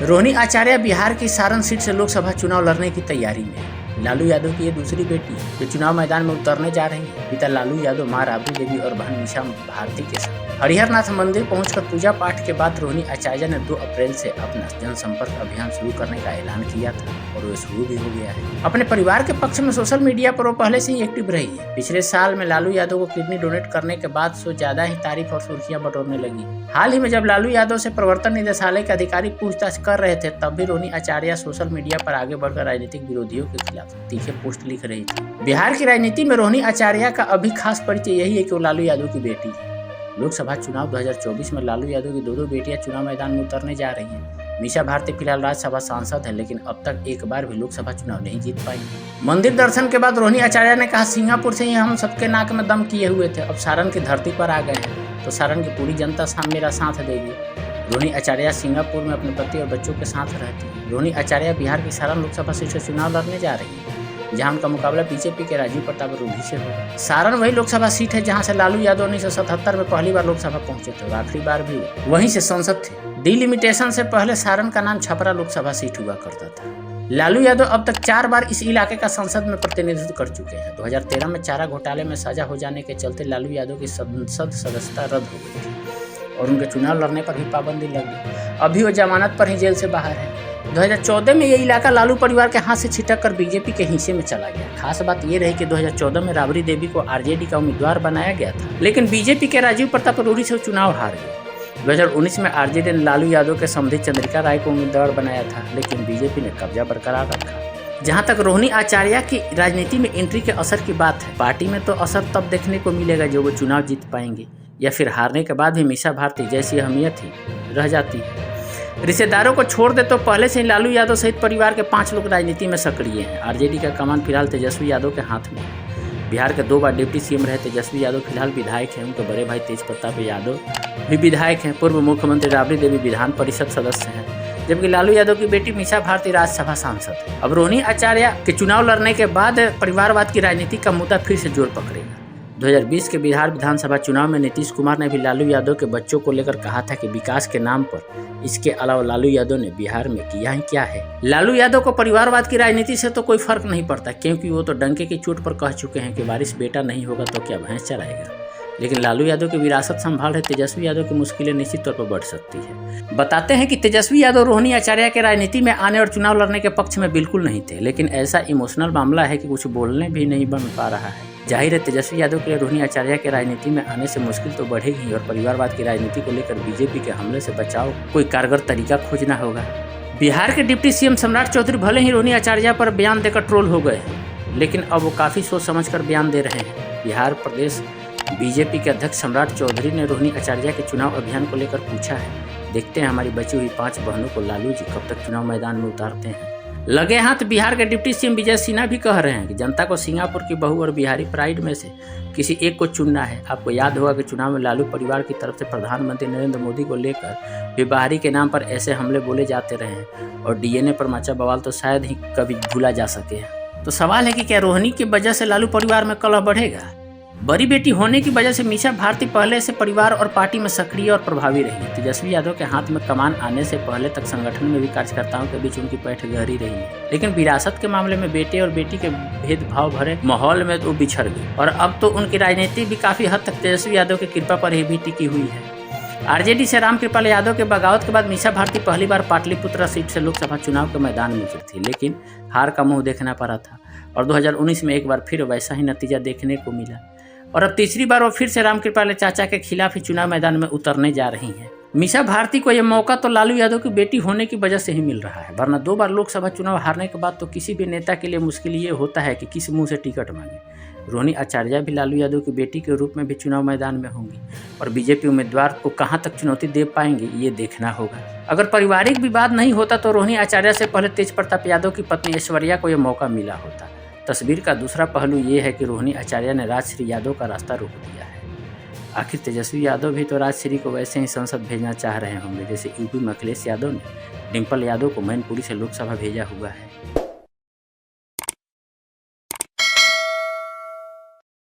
रोहिणी आचार्य बिहार की सारण सीट से लोकसभा चुनाव लड़ने की तैयारी में है। लालू यादव की ये दूसरी बेटी जो चुनाव मैदान में उतरने जा रही है। पिता लालू यादव, मां राबड़ी देवी और बहन मीसा भारती के साथ हरिहरनाथ मंदिर पहुंचकर पूजा पाठ के बाद रोहिणी आचार्य ने 2 अप्रैल से अपना जनसंपर्क अभियान शुरू करने का ऐलान किया था और वो शुरू भी हो गया है। अपने परिवार के पक्ष में सोशल मीडिया पर वो पहले से ही एक्टिव रही है। पिछले साल में लालू यादव को किडनी डोनेट करने के बाद से ज्यादा ही तारीफ और सुर्खियां बटोरने लगी। हाल ही में जब लालू यादव से प्रवर्तन निदेशालय के अधिकारी पूछताछ कर रहे थे, तब भी रोहिणी आचार्य सोशल मीडिया पर आगे बढ़कर राजनीतिक विरोधियों के खिलाफ तीखे पोस्ट लिख रही थी। बिहार की राजनीति में रोहिणी आचार्य का अभी खास परिचय यही है कि वो लालू यादव की बेटी है। लोकसभा चुनाव 2024 में लालू यादव की 2 बेटियां चुनाव मैदान में उतरने जा रही हैं। मीसा भारती फिलहाल राज्यसभा सांसद है, लेकिन अब तक एक बार भी लोकसभा चुनाव नहीं जीत पाई। मंदिर दर्शन के बाद रोहिणी आचार्य ने कहा, सिंगापुर से ही हम सबके नाक में दम किए हुए थे, अब सारण की धरती पर आ गए हैं तो सारण की पूरी जनता मेरा साथ देगी। रोहिणी आचार्य सिंगापुर में अपने पति और बच्चों के साथ रहती है। रोहिणी आचार्य बिहार की सारण लोकसभा सीट से चुनाव लड़ने जा रही है, जहां उनका मुकाबला बीजेपी के राजीव प्रताप रूढ़ी से होगा। सारण वही लोकसभा सीट है जहां से लालू यादव 1977 में पहली बार लोकसभा पहुंचे थे और आखिरी बार भी वहीं से सांसद थे। डिलिमिटेशन से पहले सारण का नाम छपरा लोकसभा सीट हुआ करता था। लालू यादव अब तक 4 बार इस इलाके का संसद में प्रतिनिधित्व कर चुके हैं। 2013 में चारा घोटाले में सजा हो जाने के चलते लालू यादव की संसद सदस्यता रद्द हो गई थी और उनके चुनाव लड़ने पर भी पाबंदी लगी। अभी वो जमानत पर ही जेल से बाहर है। 2014 में ये इलाका लालू परिवार के हाथ से छिटक कर बीजेपी के हिस्से में चला गया। खास बात ये रही कि 2014 में राबड़ी देवी को आरजेडी का उम्मीदवार बनाया गया था, लेकिन बीजेपी के राजीव प्रताप रूढ़ी से चुनाव हार गए। 2019 में आरजेडी ने लालू यादव के समधी चंद्रिका राय को उम्मीदवार बनाया था, लेकिन बीजेपी ने कब्जा बरकरार रखा। जहां तक रोहिणी आचार्य की राजनीति में एंट्री के असर की बात है, पार्टी में तो असर तब देखने को मिलेगा जब वो चुनाव जीत पाएंगे या फिर हारने के बाद भी मीसा भारती जैसी अहमियत ही रह जाती है। रिश्तेदारों को छोड़ दे तो पहले से ही लालू यादव सहित परिवार के 5 लोग राजनीति में सक्रिय हैं। आरजेडी का कमान फिलहाल तेजस्वी यादव के हाथ में है। बिहार के 2 बार डिप्टी सीएम रहे तेजस्वी यादव फिलहाल विधायक हैं। उनके बड़े भाई तेज प्रताप यादव भी विधायक हैं। पूर्व मुख्यमंत्री राबड़ी देवी विधान परिषद सदस्य हैं, जबकि लालू यादव की बेटी मीसा भारती राज्यसभा सांसद है। अब रोहिणी आचार्य के चुनाव लड़ने के बाद परिवारवाद की राजनीति का मुद्दा फिर से जोर पकड़ेगा। 2020 के बिहार विधानसभा चुनाव में नीतीश कुमार ने भी लालू यादव के बच्चों को लेकर कहा था कि विकास के नाम पर इसके अलावा लालू यादव ने बिहार में किया ही क्या है। लालू यादव को परिवारवाद की राजनीति से तो कोई फर्क नहीं पड़ता, क्योंकि वो तो डंके की चोट पर कह चुके हैं कि वारिस बेटा नहीं होगा तो क्या भैंस चराएगा। लेकिन लालू यादव की विरासत संभाल रहे तेजस्वी यादव की मुश्किलें निश्चित तौर पर बढ़ सकती है। बताते हैं कि तेजस्वी यादव रोहिणी आचार्य के राजनीति में आने और चुनाव लड़ने के पक्ष में बिल्कुल नहीं थे, लेकिन ऐसा इमोशनल मामला है कि कुछ बोलने भी नहीं बन पा रहा है। जाहिर है तेजस्वी यादव के लिए रोहिणी आचार्य के राजनीति में आने से मुश्किल तो बढ़ेगी और परिवारवाद की राजनीति को लेकर बीजेपी के हमले से बचाव कोई कारगर तरीका खोजना होगा। बिहार के डिप्टी सीएम सम्राट चौधरी भले ही रोहिणी आचार्य पर बयान देकर ट्रोल हो गए, लेकिन अब वो काफ़ी सोच समझकर बयान दे रहे हैं। बिहार प्रदेश बीजेपी के अध्यक्ष सम्राट चौधरी ने रोहिणी आचार्य के चुनाव अभियान को लेकर पूछा है, देखते हैं हमारी बची हुई 5 बहनों को लालू जी कब तक चुनाव मैदान में उतारते हैं। लगे हाथ बिहार के डिप्टी सीएम विजय सिन्हा भी कह रहे हैं कि जनता को सिंगापुर की बहू और बिहारी प्राइड में से किसी एक को चुनना है। आपको याद होगा कि चुनाव में लालू परिवार की तरफ से प्रधानमंत्री नरेंद्र मोदी को लेकर भी बाहरी के नाम पर ऐसे हमले बोले जाते रहे हैं और डीएनए पर मचा बवाल तो शायद ही कभी भूला जा सके। तो सवाल है कि क्या रोहिणी की वजह से लालू परिवार में कलह बढ़ेगा। बड़ी बेटी होने की वजह से मीसा भारती पहले से परिवार और पार्टी में सक्रिय और प्रभावी रही है। तेजस्वी यादव के हाथ में कमान आने से पहले तक संगठन में भी कार्यकर्ताओं के बीच उनकी पैठ गहरी रही है, लेकिन विरासत के मामले में बेटे और बेटी के भेदभाव भरे माहौल में तो बिछड़ गई और अब तो उनकी राजनीति भी काफी हद तक तेजस्वी यादव की कृपा पर ही भी टिकी हुई है। आरजेडी से रामकृपाल यादव के बगावत के बाद मीसा भारती पहली बार पाटलिपुत्रा सीट से लोकसभा चुनाव के मैदान में उतरी थी, लेकिन हार का मुंह देखना पड़ा था और 2019 में एक बार फिर वैसा ही नतीजा देखने को मिला और अब तीसरी बार वो फिर से रामकृपाल चाचा के खिलाफ ही चुनाव मैदान में उतरने जा रही हैं। मीसा भारती को यह मौका तो लालू यादव की बेटी होने की वजह से ही मिल रहा है, वरना 2 बार लोकसभा चुनाव हारने के बाद तो किसी भी नेता के लिए मुश्किल ये होता है कि किस मुंह से टिकट मांगे। रोहिणी आचार्य भी लालू यादव की बेटी के रूप में भी चुनाव मैदान में होंगी और बीजेपी उम्मीदवार को कहां तक चुनौती दे पाएंगे ये देखना होगा। अगर पारिवारिक विवाद नहीं होता तो रोहिणी आचार्य से पहले तेज प्रताप यादव की पत्नी ऐश्वर्या को यह मौका मिला होता। तस्वीर का दूसरा पहलू ये है कि रोहिणी आचार्य ने राजश्री यादव का रास्ता रोक दिया है। आखिर तेजस्वी यादव भी तो राजश्री को वैसे ही संसद भेजना चाह रहे होंगे जैसे यूपी में अखिलेश यादव ने डिम्पल यादव को मैनपुरी से लोकसभा भेजा हुआ है।